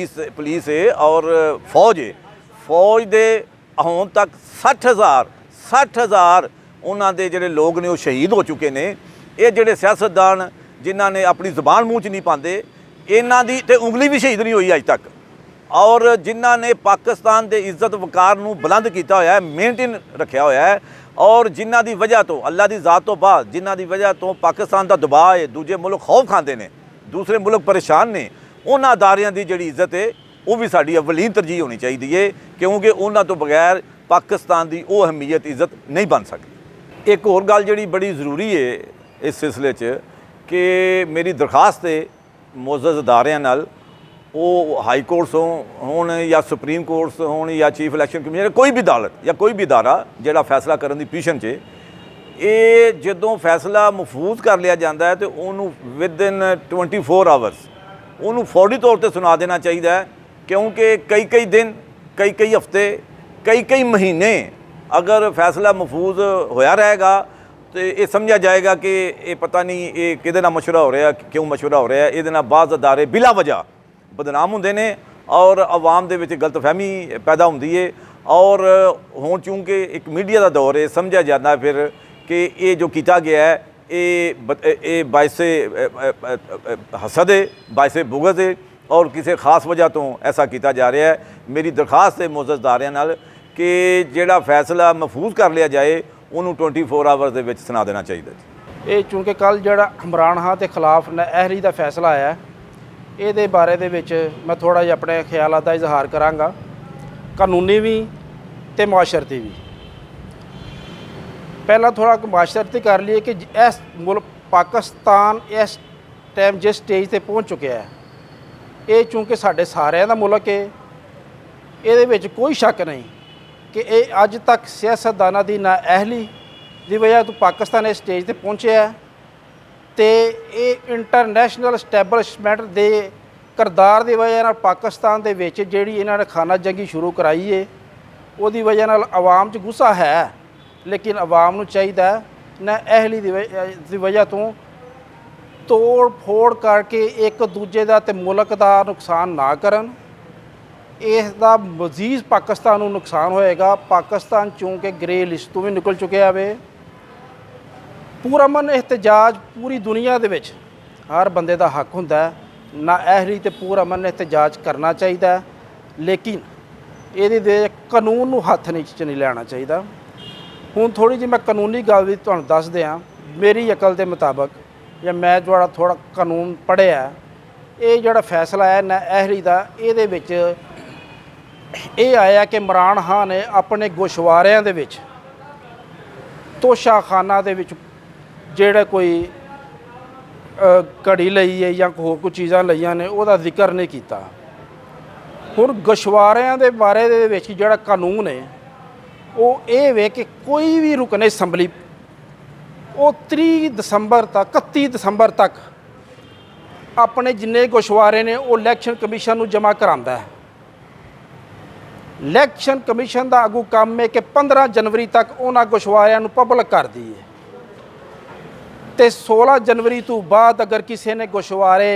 ਪੁਲਿਸ ਹੈ ਔਰ ਫੌਜ ਹੈ, ਫੌਜ ਦੇ ਹੁਣ ਤੱਕ 60,000 ਉਹਨਾਂ ਦੇ ਜਿਹੜੇ ਲੋਕ ਨੇ ਉਹ ਸ਼ਹੀਦ ਹੋ ਚੁੱਕੇ ਨੇ। ਇਹ ਜਿਹੜੇ ਸਿਆਸਤਦਾਨ ਜਿਨ੍ਹਾਂ ਨੇ ਆਪਣੀ ਜ਼ੁਬਾਨ ਮੂੰਹ 'ਚ ਨਹੀਂ ਪਾਉਂਦੇ, ਇਹਨਾਂ ਦੀ ਤੇ ਉਂਗਲੀ ਵੀ ਸ਼ਹੀਦ ਨਹੀਂ ਹੋਈ ਅੱਜ ਤੱਕ। ਔਰ ਜਿਨ੍ਹਾਂ ਨੇ ਪਾਕਿਸਤਾਨ ਦੇ ਇੱਜ਼ਤ ਵਕਾਰ ਨੂੰ ਬੁਲੰਦ ਕੀਤਾ ਹੋਇਆ ਹੈ, ਮੇਨਟੇਨ ਰੱਖਿਆ ਹੋਇਆ ਹੈ, ਔਰ ਜਿਨ੍ਹਾਂ ਦੀ ਵਜ੍ਹਾ ਤੋਂ, ਅੱਲਾ ਦੀ ਜ਼ਾਤ ਤੋਂ ਬਾਅਦ ਜਿਨ੍ਹਾਂ ਦੀ ਵਜ੍ਹਾ ਤੋਂ ਪਾਕਿਸਤਾਨ ਦਾ ਦਬਾਅ ਹੈ, ਦੂਜੇ ਮੁਲਕ ਖੌਫ ਖਾਂਦੇ ਨੇ, ਦੂਸਰੇ ਮੁਲਕ ਪਰੇਸ਼ਾਨ ਨੇ, ਉਹਨਾਂ ਅਦਾਰਿਆਂ ਦੀ ਜਿਹੜੀ ਇੱਜ਼ਤ ਹੈ ਉਹ ਵੀ ਸਾਡੀ ਅਵਲੀਨ ਤਰਜੀਹ ਹੋਣੀ ਚਾਹੀਦੀ ਹੈ, ਕਿਉਂਕਿ ਉਹਨਾਂ ਤੋਂ ਬਗੈਰ ਪਾਕਿਸਤਾਨ ਦੀ ਉਹ ਅਹਿਮੀਅਤ ਇੱਜ਼ਤ ਨਹੀਂ ਬਣ ਸਕਦੀ। ਇੱਕ ਹੋਰ ਗੱਲ ਜਿਹੜੀ ਬੜੀ ਜ਼ਰੂਰੀ ਹੈ ਇਸ ਸਿਲਸਿਲੇ 'ਚ ਕਿ ਮੇਰੀ ਦਰਖਾਸਤ ਹੈ ਮੁਅੱਜ਼ਜ਼ ਅਦਾਰਿਆਂ ਨਾਲ, ਉਹ ਹਾਈ ਕੋਰਟਸ ਹੋਣ ਜਾਂ ਸੁਪਰੀਮ ਕੋਰਟਸ ਹੋਣ ਜਾਂ ਚੀਫ ਇਲੈਕਸ਼ਨ ਕਮਿਸ਼ਨ, ਕੋਈ ਵੀ ਅਦਾਲਤ ਜਾਂ ਕੋਈ ਵੀ ਅਦਾਰਾ ਜਿਹੜਾ ਫੈਸਲਾ ਕਰਨ ਦੀ ਪੋਜੀਸ਼ਨ 'ਚ, ਇਹ ਜਦੋਂ ਫੈਸਲਾ ਮਹਿਫੂਜ਼ ਕਰ ਲਿਆ ਜਾਂਦਾ ਹੈ ਤੇ ਉਹਨੂੰ ਵਿਦਇਨ 24 ਆਵਰਸ ਉਹਨੂੰ ਫੌਰੀ ਤੌਰ ਤੇ ਸੁਣਾ ਦੇਣਾ ਚਾਹੀਦਾ ਹੈ, ਕਿਉਂਕਿ ਕਈ ਦਿਨ, ਕਈ ਹਫ਼ਤੇ, ਕਈ ਮਹੀਨੇ ਅਗਰ ਫੈਸਲਾ ਮਹਿਫੂਜ਼ ਹੋਇਆ ਰਹੇਗਾ ਤੇ ਇਹ ਸਮਝਿਆ ਜਾਏਗਾ ਕਿ ਇਹ ਪਤਾ ਨਹੀਂ ਇਹ ਕਿਹਦੇ ਨਾਲ ਮਸ਼ਵਰਾ ਹੋ ਰਿਹਾ, ਕਿਉਂ ਮਸ਼ਵਰਾ ਹੋ ਰਿਹਾ। ਇਹਦੇ ਨਾਲ ਬਾਜ਼ ਅਦਾਰੇ ਬਿਲਾ ਵਜ੍ਹਾ ਬਦਨਾਮ ਹੁੰਦੇ ਨੇ ਔਰ ਆਵਾਮ ਦੇ ਵਿੱਚ ਗਲਤਫਹਿਮੀ ਪੈਦਾ ਹੁੰਦੀ ਹੈ। ਔਰ ਹੁਣ ਚੂੰਕਿ ਇੱਕ ਮੀਡੀਆ ਦਾ ਦੌਰ ਹੈ, ਸਮਝਿਆ ਜਾਂਦਾ ਫਿਰ ਕਿ ਇਹ ਜੋ ਕੀਤਾ ਗਿਆ ਹੈ ਇਹ ਬਾਇਸੇ ਹਸਦ ਹੈ, ਬਾਇਸੇ ਬੁਗਜ਼ ਹੈ ਔਰ ਕਿਸੇ ਖਾਸ ਵਜ੍ਹਾ ਤੋਂ ਐਸਾ ਕੀਤਾ ਜਾ ਰਿਹਾ ਹੈ। ਮੇਰੀ ਦਰਖਾਸਤ ਹੈ ਮੁਅੱਜ਼ਜ਼ ਅਦਾਰਿਆਂ ਨਾਲ ਕਿ ਜਿਹੜਾ ਫੈਸਲਾ ਮਹਿਫੂਜ਼ ਕਰ ਲਿਆ ਜਾਏ ਉਹਨੂੰ 24 ਆਵਰਸ ਦੇ ਵਿੱਚ ਸੁਣਾ ਦੇਣਾ ਚਾਹੀਦਾ ਜੀ। ਇਹ ਚੂੰਕਿ ਕੱਲ੍ਹ ਜਿਹੜਾ ਇਮਰਾਨ ਖਾਨ ਦੇ ਖਿਲਾਫ ਨਾਅਹਿਲੀ ਦਾ ਫੈਸਲਾ ਆਇਆ, ਇਹਦੇ ਬਾਰੇ ਦੇ ਵਿੱਚ ਮੈਂ ਥੋੜ੍ਹਾ ਜਿਹਾ ਆਪਣੇ ਖਿਆਲਾਂ ਦਾ ਇਜ਼ਹਾਰ ਕਰਾਂਗਾ, ਕਾਨੂੰਨੀ ਵੀ ਤੇ ਮੁਆਸ਼ਰਤੀ ਵੀ। ਪਹਿਲਾਂ ਥੋੜ੍ਹਾ ਮੁਆਸ਼ਰਤੀ ਕਰ ਲਈਏ ਕਿ ਇਸ ਮੁਲਕ ਪਾਕਿਸਤਾਨ ਇਸ ਟਾਈਮ ਜਿਸ ਸਟੇਜ 'ਤੇ ਪਹੁੰਚ ਚੁੱਕਿਆ ਹੈ, ਇਹ ਚੂੰਕਿ ਸਾਡੇ ਸਾਰਿਆਂ ਦਾ ਮੁਲਕ ਹੈ, ਇਹਦੇ ਵਿੱਚ ਕੋਈ ਸ਼ੱਕ ਨਹੀਂ ਕਿ ਇਹ ਅੱਜ ਤੱਕ ਸਿਆਸਤਦਾਨਾਂ ਦੀ ਨਾਅਹਿਲੀ ਦੀ ਵਜ੍ਹਾ ਤੋਂ ਪਾਕਿਸਤਾਨ ਇਸ ਸਟੇਜ 'ਤੇ ਪਹੁੰਚਿਆ ਤੇ ਇਹ ਇੰਟਰਨੈਸ਼ਨਲ ਸਟੈਬਲਿਸ਼ਮੈਂਟ ਦੇ ਕਿਰਦਾਰ ਦੀ ਵਜ੍ਹਾ ਨਾਲ ਪਾਕਿਸਤਾਨ ਦੇ ਵਿੱਚ ਜਿਹੜੀ ਇਹਨਾਂ ਨੇ ਖਾਨਾ ਜੰਗੀ ਸ਼ੁਰੂ ਕਰਾਈ ਹੈ, ਉਹਦੀ ਵਜ੍ਹਾ ਨਾਲ ਆਵਾਮ 'ਚ ਗੁੱਸਾ ਹੈ। ਲੇਕਿਨ ਆਵਾਮ ਨੂੰ ਚਾਹੀਦਾ ਨਾਅਹਿਲੀ ਦੀ ਵਜ੍ਹਾ ਤੋਂ ਤੋੜ ਫੋੜ ਕਰਕੇ ਇੱਕ ਦੂਜੇ ਦਾ ਤੇ ਮੁਲਕ ਦਾ ਨੁਕਸਾਨ ਨਾ ਕਰਨ। ਇਸ ਦਾ ਮਜ਼ੀਦ ਪਾਕਿਸਤਾਨ ਨੂੰ ਨੁਕਸਾਨ ਹੋਏਗਾ। ਪਾਕਿਸਤਾਨ ਚੂੰਕਿ ਗ੍ਰੇ ਲਿਸਟ ਤੋਂ ਵੀ ਨਿਕਲ ਚੁੱਕਿਆ ਵੇ। ਪੁਰਅਮਨ ਇhtਜਾਜ ਪੂਰੀ ਦੁਨੀਆ ਦੇ ਵਿੱਚ ਹਰ ਬੰਦੇ ਦਾ ਹੱਕ ਹੁੰਦਾ, ਨਾਅਹਿਲੀ ਤੇ ਪੁਰਅਮਨ ਇhtਜਾਜ ਕਰਨਾ ਚਾਹੀਦਾ, ਲੇਕਿਨ ਇਹਦੇ ਦੇ ਕਾਨੂੰਨ ਨੂੰ ਹੱਥ ਨਹੀਂ ਲੈਣਾ ਚਾਹੀਦਾ। ਹੁਣ ਥੋੜ੍ਹੀ ਜਿਹੀ ਮੈਂ ਕਾਨੂੰਨੀ ਗੱਲ ਵੀ ਤੁਹਾਨੂੰ ਦੱਸ ਦਿਆਂ। ਮੇਰੀ ਅਕਲ ਦੇ ਮੁਤਾਬਕ ਜਾਂ ਮੈਂ ਜਿਹੜਾ ਥੋੜ੍ਹਾ ਕਾਨੂੰਨ ਪੜ੍ਹਿਆ, ਇਹ ਜਿਹੜਾ ਫੈਸਲਾ ਹੈ ਨਾਅਹਿਲੀ ਦਾ, ਇਹਦੇ ਵਿੱਚ ਇਹ ਆਇਆ ਕਿ ਇਮਰਾਨ ਖਾਨ ਨੇ ਆਪਣੇ ਗੋਸ਼ਵਾਰਿਆਂ ਦੇ ਵਿੱਚ ਤੋਸ਼ਾਖਾਨਾ ਦੇ ਵਿੱਚ ਜਿਹੜਾ ਕੋਈ ਘੜੀ ਲਈ ਹੈ ਜਾਂ ਹੋਰ ਕੋਈ ਚੀਜ਼ਾਂ ਲਈਆਂ ਨੇ, ਉਹਦਾ ਜ਼ਿਕਰ ਨਹੀਂ ਕੀਤਾ। ਹੁਣ ਗੋਸ਼ਵਾਰਿਆਂ ਦੇ ਬਾਰੇ ਦੇ ਵਿੱਚ ਜਿਹੜਾ ਕਾਨੂੰਨ ਹੈ ਉਹ ਇਹ ਵੇ ਕਿ ਕੋਈ ਵੀ ਰੁਕਨ ਅਸੈਂਬਲੀ ਉਹ 31 ਦਸੰਬਰ ਤੱਕ ਆਪਣੇ ਜਿੰਨੇ ਗੋਸ਼ਵਾਰੇ ਨੇ ਉਹ ਇਲੈਕਸ਼ਨ ਕਮਿਸ਼ਨ ਨੂੰ ਜਮ੍ਹਾਂ ਕਰਾਉਂਦਾ ਹੈ। ਇਲੈਕਸ਼ਨ ਕਮਿਸ਼ਨ ਦਾ ਅਗੂ ਕੰਮ ਹੈ ਕਿ 15 ਜਨਵਰੀ ਤੱਕ ਉਹਨਾਂ ਗੋਸ਼ਵਾਰਿਆਂ ਨੂੰ ਪਬਲਿਕ ਕਰ ਦਈਏ ਤੇ 16 ਜਨਵਰੀ ਤੋਂ ਬਾਅਦ ਅਗਰ ਕਿਸੇ ਨੇ ਗੋਸ਼ਵਾਰੇ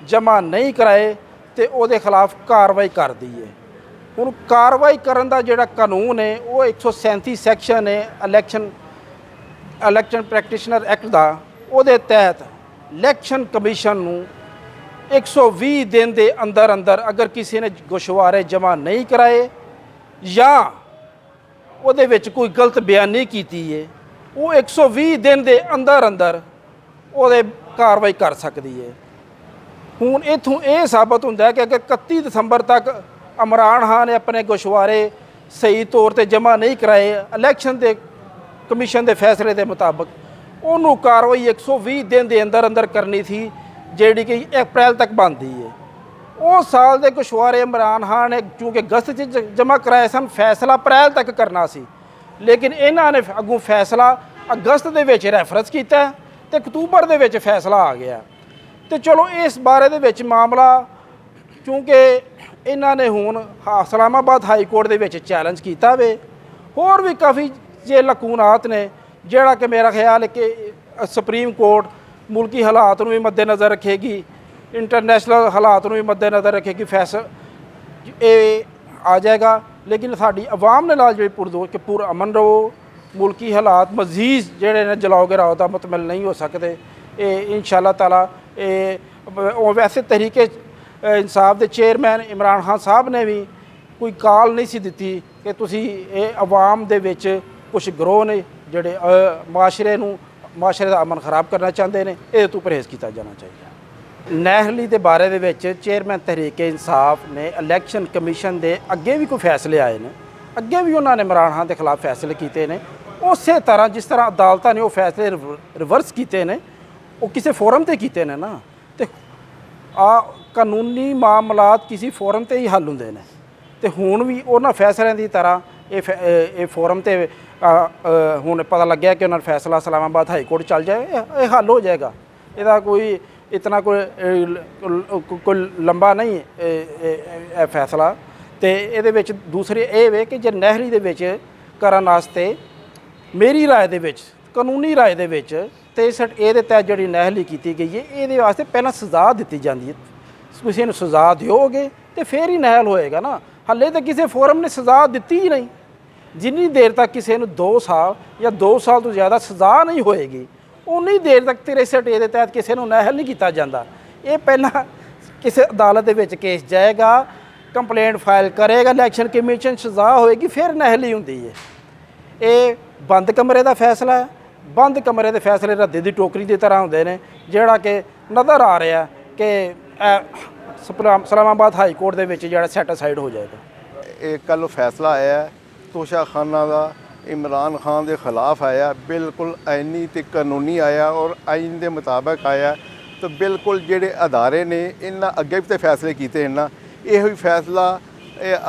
ਜਮ੍ਹਾਂ ਨਹੀਂ ਕਰਾਏ ਤੇ ਉਹਦੇ ਖਿਲਾਫ ਕਾਰਵਾਈ ਕਰ ਦਈਏ। ਹੁਣ ਕਾਰਵਾਈ ਕਰਨ ਦਾ ਜਿਹੜਾ ਕਾਨੂੰਨ ਹੈ ਉਹ 137 ਸੈਕਸ਼ਨ ਹੈ ਇਲੈਕਸ਼ਨ ਪ੍ਰੈਕਟੀਸ਼ਨਰ ਐਕਟ ਦਾ। ਉਹਦੇ ਤਹਿਤ ਇਲੈਕਸ਼ਨ ਕਮਿਸ਼ਨ ਨੂੰ 120 ਦਿਨ ਦੇ ਅੰਦਰ ਅਗਰ ਕਿਸੇ ਨੇ ਗੋਸ਼ਵਾਰੇ ਜਮ੍ਹਾਂ ਨਹੀਂ ਕਰਾਏ ਜਾਂ ਉਹਦੇ ਵਿੱਚ ਕੋਈ ਗਲਤ ਬਿਆਨੀ ਕੀਤੀ ਹੈ, ਉਹ 120 ਦਿਨ ਦੇ ਅੰਦਰ ਉਹਦੇ ਕਾਰਵਾਈ ਕਰ ਸਕਦੀ ਹੈ। ਹੁਣ ਇੱਥੋਂ ਇਹ ਸਾਬਤ ਹੁੰਦਾ ਕਿ ਅਗਰ 31 ਦਸੰਬਰ ਤੱਕ ਇਮਰਾਨ ਖਾਨ ਨੇ ਆਪਣੇ ਗੋਸ਼ਵਾਰੇ ਸਹੀ ਤੌਰ ਤੇ ਜਮ੍ਹਾਂ ਨਹੀਂ ਕਰਾਏ, ਇਲੈਕਸ਼ਨ ਦੇ ਕਮਿਸ਼ਨ ਦੇ ਫੈਸਲੇ ਦੇ ਮੁਤਾਬਕ ਉਹਨੂੰ ਕਾਰਵਾਈ 120 ਦਿਨ ਦੇ ਅੰਦਰ ਅੰਦਰ ਕਰਨੀ ਸੀ, ਜਿਹੜੀ ਕਿ ਅਪ੍ਰੈਲ ਤੱਕ ਬਣਦੀ ਹੈ। ਉਹ ਸਾਲ ਦੇ ਕੁਸ਼ਵਾਰੇ ਇਮਰਾਨ ਖਾਨ ਨੇ ਚੂँਕਿ ਅਗਸਤ 'ਚ ਜਮ੍ਹਾਂ ਕਰਾਏ ਸਨ, ਫੈਸਲਾ ਅਪ੍ਰੈਲ ਤੱਕ ਕਰਨਾ ਸੀ, ਲੇਕਿਨ ਇਹਨਾਂ ਨੇ ਅੱਗੋਂ ਫੈਸਲਾ ਅਗਸਤ ਦੇ ਵਿੱਚ ਰੈਫਰੈਂਸ ਕੀਤਾ ਤੇ ਅਕਤੂਬਰ ਦੇ ਵਿੱਚ ਫੈਸਲਾ ਆ ਗਿਆ। ਤੇ ਚਲੋ ਇਸ ਬਾਰੇ ਦੇ ਵਿੱਚ ਮਾਮਲਾ ਕਿਉਂਕਿ ਇਹਨਾਂ ਨੇ ਹੁਣ ਇਸਲਾਮਾਬਾਦ ਹਾਈ ਕੋਰਟ ਦੇ ਵਿੱਚ ਚੈਲੰਜ ਕੀਤਾ ਵੇ, ਹੋਰ ਵੀ ਕਾਫੀ ਜੇ ਲਕੂਨਾਤ ਨੇ, ਜਿਹੜਾ ਕਿ ਮੇਰਾ ਖਿਆਲ ਹੈ ਕਿ ਸੁਪਰੀਮ ਕੋਰਟ ਮੁਲਕੀ ਹਾਲਾਤ ਨੂੰ ਵੀ ਮੱਦੇਨਜ਼ਰ ਰੱਖੇਗੀ, ਇੰਟਰਨੈਸ਼ਨਲ ਹਾਲਾਤ ਨੂੰ ਵੀ ਮੱਦੇਨਜ਼ਰ ਰੱਖੇਗੀ, ਫੈਸਲਾ ਇਹ ਆ ਜਾਏਗਾ। ਲੇਕਿਨ ਸਾਡੀ ਆਵਾਮ ਦੇ ਨਾਲ ਜਿਹੜੀ ਪੁਰਦੋਸ਼ ਕਿ ਪੁਰ ਅਮਨ ਰਹੋ, ਮੁਲਕੀ ਹਾਲਾਤ ਮਜ਼ੀਦ ਜਿਹੜੇ ਨੇ ਜਲਾਓ ਗਿਰਾਓ ਦਾ ਮੁਤਮਲ ਨਹੀਂ ਹੋ ਸਕਦੇ। ਇਹ ਇਨਸ਼ਾਅੱਲਾ ਤਾਲਾ ਉਹ ਵੈਸੇ ਤਹਿਰੀਕੇ ਇਨਸਾਫ ਦੇ ਚੇਅਰਮੈਨ ਇਮਰਾਨ ਖਾਨ ਸਾਹਿਬ ਨੇ ਵੀ ਕੋਈ ਕਾਲ ਨਹੀਂ ਸੀ ਦਿੱਤੀ ਕਿ ਤੁਸੀਂ ਇਹ ਆਵਾਮ ਦੇ ਵਿੱਚ ਕੁਝ ਗਰੋਹ ਨੇ ਜਿਹੜੇ ਮਾਸ਼ਰੇ ਦਾ ਅਮਨ ਖਰਾਬ ਕਰਨਾ ਚਾਹੁੰਦੇ ਨੇ, ਇਹਦੇ ਤੋਂ ਪਰਹੇਜ਼ ਕੀਤਾ ਜਾਣਾ ਚਾਹੀਦਾ। ਨਹਿਲੀ ਦੇ ਬਾਰੇ ਦੇ ਵਿੱਚ ਚੇਅਰਮੈਨ ਤਹਿਰੀਕੇ ਇਨਸਾਫ ਨੇ ਇਲੈਕਸ਼ਨ ਕਮਿਸ਼ਨ ਦੇ ਅੱਗੇ ਵੀ ਕੋਈ ਫੈਸਲੇ ਆਏ ਨੇ, ਅੱਗੇ ਵੀ ਉਹਨਾਂ ਨੇ ਇਮਰਾਨ ਖਾਨ ਦੇ ਖਿਲਾਫ ਫੈਸਲੇ ਕੀਤੇ ਨੇ, ਉਸੇ ਤਰ੍ਹਾਂ ਜਿਸ ਤਰ੍ਹਾਂ ਅਦਾਲਤਾਂ ਨੇ ਉਹ ਫੈਸਲੇ ਰਿਵਰਸ ਕੀਤੇ ਨੇ, ਉਹ ਕਿਸੇ ਫੋਰਮ ਤੇ ਕੀਤੇ ਨੇ ਨਾ, ਤੇ ਕਾਨੂੰਨੀ ਮਾਮਲਾਤ ਕਿਸੇ ਫੋਰਮ ਤੇ ਹੀ ਹੱਲ ਹੁੰਦੇ ਨੇ। ਤੇ ਹੁਣ ਵੀ ਉਹਨਾਂ ਫੈਸਲਿਆਂ ਦੀ ਤਰ੍ਹਾਂ ਇਹ ਫੋਰਮ ਤੇ ਹੁਣ ਪਤਾ ਲੱਗਿਆ ਕਿ ਉਹਨਾਂ ਦਾ ਫੈਸਲਾ ਇਸਲਾਮਾਬਾਦ ਹਾਈ ਕੋਰਟ ਚੱਲ ਜਾਏ, ਇਹ ਹੱਲ ਹੋ ਜਾਏਗਾ। ਇਹਦਾ ਕੋਈ ਇਤਨਾ ਕੋਈ ਲੰਬਾ ਨਹੀਂ ਇਹ ਫੈਸਲਾ। ਤੇ ਇਹਦੇ ਵਿੱਚ ਦੂਸਰੀ ਇਹ ਵੇ ਕਿ ਜੇ ਨਹਿਰੀ ਦੇ ਵਿੱਚ ਕਰਨ ਵਾਸਤੇ ਮੇਰੀ ਰਾਏ ਦੇ ਵਿੱਚ, ਕਾਨੂੰਨੀ ਰਾਏ ਦੇ ਵਿੱਚ 63 ਇਹਦੇ ਤਹਿਤ ਜਿਹੜੀ ਨਹਿਲੀ ਕੀਤੀ ਗਈ ਹੈ, ਇਹਦੇ ਵਾਸਤੇ ਪਹਿਲਾਂ ਸਜ਼ਾ ਦਿੱਤੀ ਜਾਂਦੀ ਹੈ। ਕਿਸੇ ਨੂੰ ਸਜ਼ਾ ਦਿਓਗੇ ਤੇ ਫਿਰ ਹੀ ਨਹਿਲ ਹੋਏਗਾ ਨਾ। ਹਾਲੇ ਤਾਂ ਕਿਸੇ ਫੋਰਮ ਨੇ ਸਜ਼ਾ ਦਿੱਤੀ ਹੀ ਨਹੀਂ। ਜਿੰਨੀ ਦੇਰ ਤੱਕ ਕਿਸੇ ਨੂੰ 2 ਸਾਲ ਜਾਂ 2 ਸਾਲ ਤੋਂ ਜ਼ਿਆਦਾ ਸਜ਼ਾ ਨਹੀਂ ਹੋਏਗੀ, ਉਨੀ ਦੇਰ ਤੱਕ 63 ਏ ਦੇ ਤਹਿਤ ਕਿਸੇ ਨੂੰ ਨਹਿਲ ਨਹੀਂ ਕੀਤਾ ਜਾਂਦਾ। ਇਹ ਪਹਿਲਾਂ ਕਿਸੇ ਅਦਾਲਤ ਦੇ ਵਿੱਚ ਕੇਸ ਜਾਏਗਾ, ਕੰਪਲੇਂਟ ਫਾਈਲ ਕਰੇਗਾ ਇਲੈਕਸ਼ਨ ਕਮਿਸ਼ਨ, ਸਜ਼ਾ ਹੋਏਗੀ, ਫਿਰ ਨਹਿਲੀ ਹੁੰਦੀ ਹੈ। ਇਹ ਬੰਦ ਕਮਰੇ ਦਾ ਫੈਸਲਾ ਹੈ। ਬੰਦ ਕਮਰੇ ਦੇ ਫੈਸਲੇ ਰੱਦੇ ਦੀ ਟੋਕਰੀ ਦੀ ਤਰ੍ਹਾਂ ਹੁੰਦੇ ਨੇ, ਜਿਹੜਾ ਕਿ ਨਜ਼ਰ ਆ ਰਿਹਾ ਕਿ ਇਸਲਾਮਾਬਾਦ ਹਾਈ ਕੋਰਟ ਦੇ ਵਿੱਚ ਜਿਹੜਾ ਸੈਟੀਸਫਾਈਡ ਹੋ ਜਾਏਗਾ। ਇਹ ਕੱਲ੍ਹ ਫੈਸਲਾ ਆਇਆ ਤੋਸ਼ਾਖਾਨਾ ਦਾ ਇਮਰਾਨ ਖਾਨ ਦੇ ਖਿਲਾਫ ਆਇਆ, ਬਿਲਕੁਲ ਆਈਨੀ ਤੇ ਕਾਨੂੰਨੀ ਆਇਆ ਔਰ ਆਈਨ ਦੇ ਮੁਤਾਬਕ ਆਇਆ। ਤਾਂ ਬਿਲਕੁਲ ਜਿਹੜੇ ਅਦਾਰੇ ਨੇ ਇਹਨਾਂ ਅੱਗੇ ਵੀ ਤਾਂ ਫੈਸਲੇ ਕੀਤੇ ਇਹਨਾਂ, ਇਹੋ ਹੀ ਫੈਸਲਾ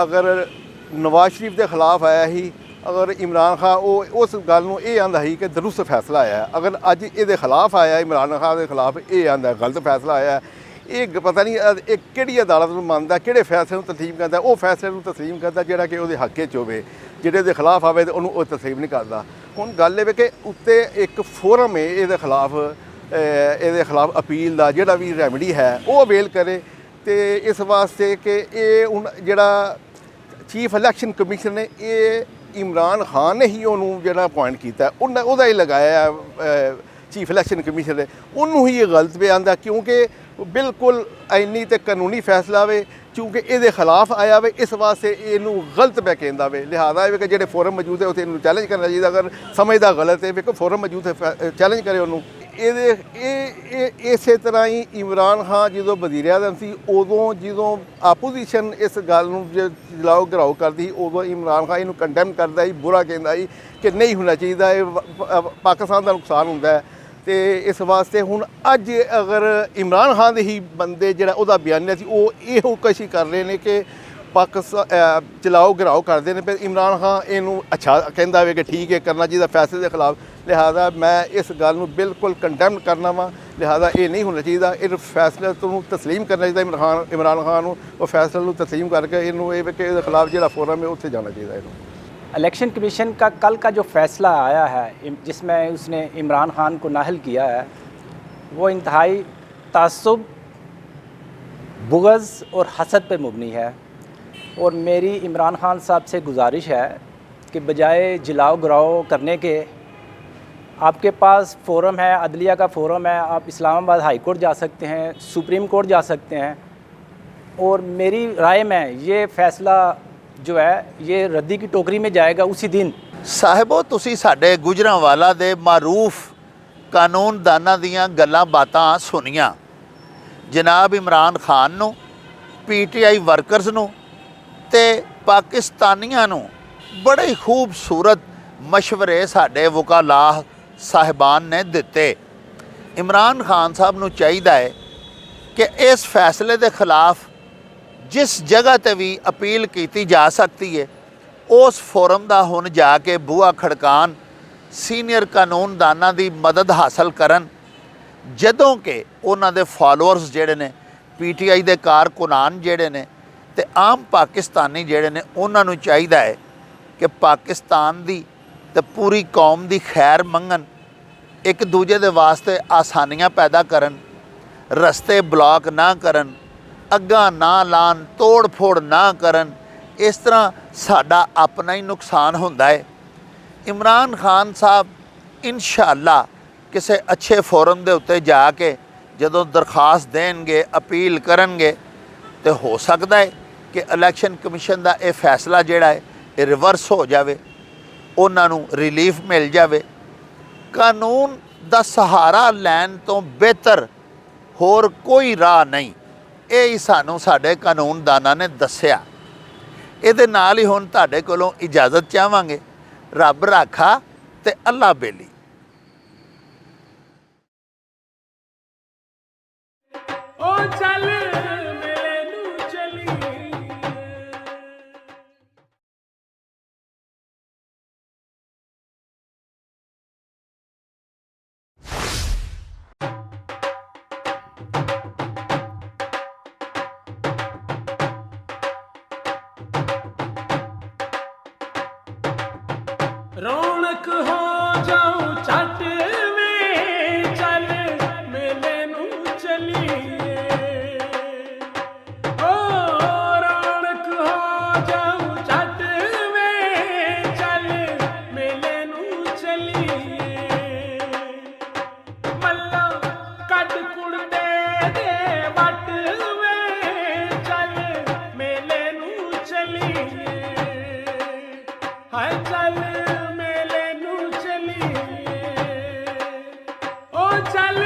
ਅਗਰ ਨਵਾਜ਼ ਸ਼ਰੀਫ ਦੇ ਖਿਲਾਫ ਆਇਆ ਹੀ, ਅਗਰ ਇਮਰਾਨ ਖਾਨ ਉਹ ਉਸ ਗੱਲ ਨੂੰ ਇਹ ਆਂਦਾ ਸੀ ਕਿ ਦਰੁਸਤ ਫੈਸਲਾ ਆਇਆ, ਅਗਰ ਅੱਜ ਇਹਦੇ ਖਿਲਾਫ ਆਇਆ ਇਮਰਾਨ ਖਾਨ ਦੇ ਖਿਲਾਫ ਇਹ ਆਂਦਾ ਗਲਤ ਫੈਸਲਾ ਆਇਆ, ਇਹ ਪਤਾ ਨਹੀਂ ਇਹ ਕਿਹੜੀ ਅਦਾਲਤ ਨੂੰ ਮੰਨਦਾ, ਕਿਹੜੇ ਫੈਸਲੇ ਨੂੰ ਤਸਲੀਮ ਕਰਦਾ। ਉਹ ਫੈਸਲੇ ਨੂੰ ਤਸਲੀਮ ਕਰਦਾ ਜਿਹੜਾ ਕਿ ਉਹਦੇ ਹੱਕ 'ਚ ਹੋਵੇ, ਜਿਹੜੇ ਦੇ ਖਿਲਾਫ ਆਵੇ ਤਾਂ ਉਹਨੂੰ ਉਹ ਤਸਲੀਮ ਨਹੀਂ ਕਰਦਾ। ਹੁਣ ਗੱਲ ਇਹ ਵੇ ਕਿ ਉੱਤੇ ਇੱਕ ਫੋਰਮ ਹੈ ਇਹਦੇ ਖਿਲਾਫ ਅਪੀਲ ਦਾ, ਜਿਹੜਾ ਵੀ ਰੈਮਡੀ ਹੈ ਉਹ ਅਵੇਲ ਕਰੇ। ਤੇ ਇਸ ਵਾਸਤੇ ਕਿ ਇਹ ਹੁਣ ਜਿਹੜਾ ਚੀਫ ਇਲੈਕਸ਼ਨ ਕਮਿਸ਼ਨ ਨੇ ਇਹ ਇਮਰਾਨ ਖਾਨ ਨੇ ਹੀ ਉਹਨੂੰ ਜਿਹੜਾ ਅਪੁਆਇੰਟ ਕੀਤਾ, ਉਹਦਾ ਹੀ ਲਗਾਇਆ ਚੀਫ ਇਲੈਕਸ਼ਨ ਕਮਿਸ਼ਨ ਨੇ, ਉਹਨੂੰ ਹੀ ਇਹ ਗਲਤ ਬਿਆਨਦਾ, ਕਿਉਂਕਿ ਬਿਲਕੁਲ ਆਈਨੀ ਤੇ ਕਾਨੂੰਨੀ ਫੈਸਲਾ ਵੇ, ਕਿਉਂਕਿ ਇਹਦੇ ਖਿਲਾਫ ਆਇਆ ਵੇ, ਇਸ ਵਾਸਤੇ ਇਹਨੂੰ ਗਲਤ ਪਿਆ ਕਹਿੰਦਾ ਵੇ। ਲਿਹਾਜ਼ਾ ਇਹ ਕਿ ਜਿਹੜੇ ਫੋਰਮ ਮੌਜੂਦ ਹੈ ਉੱਥੇ ਇਹਨੂੰ ਚੈਲੰਜ ਕਰਨਾ ਚਾਹੀਦਾ। ਅਗਰ ਸਮਝਦਾ ਗਲਤ ਹੈ ਵੇਖੋ ਫੋਰਮ ਮੌਜੂਦ ਹੈ, ਚੈਲੰਜ ਕਰੇ ਉਹਨੂੰ। ਇਸੇ ਤਰ੍ਹਾਂ ਹੀ ਇਮਰਾਨ ਖਾਨ ਜਦੋਂ ਵਜ਼ੀਰ ਆਜ਼ਮ ਸੀ, ਉਦੋਂ ਜਦੋਂ ਆਪੋਜੀਸ਼ਨ ਇਸ ਗੱਲ ਨੂੰ ਜਲਾਓ ਘਰਾਓ ਕਰਦੀ ਸੀ, ਉਦੋਂ ਇਮਰਾਨ ਖਾਨ ਇਹਨੂੰ ਕੰਡੈਮ ਕਰਦਾ ਸੀ, ਬੁਰਾ ਕਹਿੰਦਾ ਸੀ ਕਿ ਨਹੀਂ ਹੋਣਾ ਚਾਹੀਦਾ, ਇਹ ਪਾਕਿਸਤਾਨ ਦਾ ਨੁਕਸਾਨ ਹੁੰਦਾ ਹੈ। ਤੇ ਇਸ ਵਾਸਤੇ ਹੁਣ ਅੱਜ ਅਗਰ ਇਮਰਾਨ ਖਾਨ ਦੇ ਹੀ ਬੰਦੇ ਜਿਹੜਾ ਉਹਦਾ ਬਿਆਨ ਸੀ, ਉਹ ਇਹੋ ਕੋਸ਼ਿਸ਼ ਕਰ ਰਹੇ ਨੇ ਕਿ ਪਾਕਿਸਤਾਨ ਚਲਾਓ ਘਰਾਓ ਕਰਦੇ ਨੇ, ਫਿਰ ਇਮਰਾਨ ਖਾਨ ਇਹਨੂੰ ਅੱਛਾ ਕਹਿੰਦਾ ਵੇ ਕਿ ਠੀਕ ਹੈ ਕਰਨਾ ਚਾਹੀਦਾ ਫੈਸਲੇ ਦੇ ਖਿਲਾਫ। ਲਿਹਾਜ਼ਾ ਮੈਂ ਇਸ ਗੱਲ ਨੂੰ ਬਿਲਕੁਲ ਕੰਡੈਮ ਕਰਨਾ ਵਾ। ਲਿਹਾਜ਼ਾ ਇਹ ਨਹੀਂ ਹੋਣਾ ਚਾਹੀਦਾ, ਇਹ ਫੈਸਲੇ ਤੋਂ ਤਸਲੀਮ ਕਰਨਾ ਚਾਹੀਦਾ ਇਮਰਾਨ ਖਾਨ ਨੂੰ। ਉਹ ਫੈਸਲੇ ਨੂੰ ਤਸਲੀਮ ਕਰਕੇ ਇਹਨੂੰ ਇਹ ਕਿ ਇਹਦੇ ਖਿਲਾਫ ਜਿਹੜਾ ਫੋਰਮ ਹੈ ਉੱਥੇ जाना चाहिए ਇਹਨੂੰ। इलेक्शन कमीशन का कल का जो फ़ैसला आया है जिसमें उसने इमरान खान को नाअहल किया है, वो इंतहाई तासुब, बुग़्ज़ और हसद पे मुबनी है। और मेरी इमरान खान साहब से गुजारिश है कि बजाय जलाओ गिराओ करने के, आपके पास फ़ोरम है, अदलिया का फ़ोरम है, आप इस्लामाबाद हाई कोर्ट जा सकते हैं, सुप्रीम कोर्ट जा सकते हैं। और मेरी राय में ये फ़ैसला जो है ये रद्दी की टोकरी में जाएगा उसी दिन। ਸਾਹਿਬੋ ਤੁਸੀਂ ਸਾਡੇ ਗੁਜਰਾਂਵਾਲਾ ਦੇ ਮਾਰੂਫ ਕਾਨੂੰਨਦਾਨਾਂ ਦੀਆਂ ਗੱਲਾਂ ਬਾਤਾਂ ਸੁਣੀਆਂ। ਜਨਾਬ ਇਮਰਾਨ ਖਾਨ ਨੂੰ, ਪੀਟੀਆਈ ਵਰਕਰਸ ਨੂੰ ਤੇ ਪਾਕਿਸਤਾਨੀਆਂ ਨੂੰ ਬੜੇ ਖੂਬਸੂਰਤ ਮਸ਼ਵਰੇ ਸਾਡੇ ਵਕਾਲਾ ਸਾਹਿਬਾਨ ਨੇ ਦਿੱਤੇ। ਇਮਰਾਨ ਖਾਨ ਸਾਹਿਬ ਨੂੰ ਚਾਹੀਦਾ ਹੈ ਕਿ ਇਸ ਫੈਸਲੇ ਦੇ ਖਿਲਾਫ ਜਿਸ ਜਗ੍ਹਾ ਤੇ ਵੀ ਅਪੀਲ ਕੀਤੀ ਜਾ ਸਕਦੀ ਹੈ ਉਸ ਫੋਰਮ ਦਾ ਹੁਣ ਜਾ ਕੇ ਬੂਹਾ ਖੜਕਾਉਣ, ਸੀਨੀਅਰ ਕਾਨੂੰਨਦਾਨਾਂ ਦੀ ਮਦਦ ਹਾਸਲ ਕਰਨ, ਜਦੋਂ ਕਿ ਉਹਨਾਂ ਦੇ ਫਾਲੋਅਰਸ ਜਿਹੜੇ ਨੇ, PTI ਦੇ ਕਾਰਕੁਨਾਨ ਜਿਹੜੇ ਨੇ ਤੇ ਆਮ ਪਾਕਿਸਤਾਨੀ ਜਿਹੜੇ ਨੇ, ਉਹਨਾਂ ਨੂੰ ਚਾਹੀਦਾ ਹੈ ਕਿ ਪਾਕਿਸਤਾਨ ਦੀ ਤੇ ਪੂਰੀ ਕੌਮ ਦੀ ਖੈਰ ਮੰਗਣ, ਇੱਕ ਦੂਜੇ ਦੇ ਵਾਸਤੇ ਆਸਾਨੀਆਂ ਪੈਦਾ ਕਰਨ, ਰਸਤੇ ਬਲੌਕ ਨਾ ਕਰਨ, ਅੱਗਾਂ ਨਾ ਲਾਣ, ਤੋੜ ਫੋੜ ਨਾ ਕਰਨ। ਇਸ ਤਰ੍ਹਾਂ ਸਾਡਾ ਆਪਣਾ ਹੀ ਨੁਕਸਾਨ ਹੁੰਦਾ ਹੈ। ਇਮਰਾਨ ਖਾਨ ਸਾਹਿਬ ਇਨਸ਼ਾਅੱਲਾ ਕਿਸੇ ਅੱਛੇ ਫੋਰਮ ਦੇ ਉੱਤੇ ਜਾ ਕੇ ਜਦੋਂ ਦਰਖਾਸਤ ਦੇਣਗੇ, ਅਪੀਲ ਕਰਨਗੇ, ਤੇ ਹੋ ਸਕਦਾ ਹੈ ਕਿ ਇਲੈਕਸ਼ਨ ਕਮਿਸ਼ਨ ਦਾ ਇਹ ਫੈਸਲਾ ਜਿਹੜਾ ਹੈ ਇਹ ਰਿਵਰਸ ਹੋ ਜਾਵੇ, ਉਹਨਾਂ ਨੂੰ ਰਿਲੀਫ ਮਿਲ ਜਾਵੇ। ਕਾਨੂੰਨ ਦਾ ਸਹਾਰਾ ਲੈਣ ਤੋਂ ਬਿਹਤਰ ਹੋਰ ਕੋਈ ਰਾਹ ਨਹੀਂ। ਇਹ ਹੀ ਸਾਨੂੰ ਸਾਡੇ ਕਾਨੂੰਨਦਾਨਾਂ ਨੇ ਦੱਸਿਆ। ਇਹਦੇ ਨਾਲ ਹੀ ਹੁਣ ਤੁਹਾਡੇ ਕੋਲੋਂ ਇਜਾਜ਼ਤ ਚਾਹਾਂਗੇ। ਰੱਬ ਰਾਖਾ ਤੇ ਅੱਲਾ ਬੇਲੀ। ओ चल मेले नू चली रौनक हो जाऊं चट में चल मेले नू चलिए ओ रौनक हो जाऊं चट में चल मेले नू चलिए मल्ला कट कुड़ दे वट में चल मेले नू चलिए हाय चल मेले नू चलिए ओ चल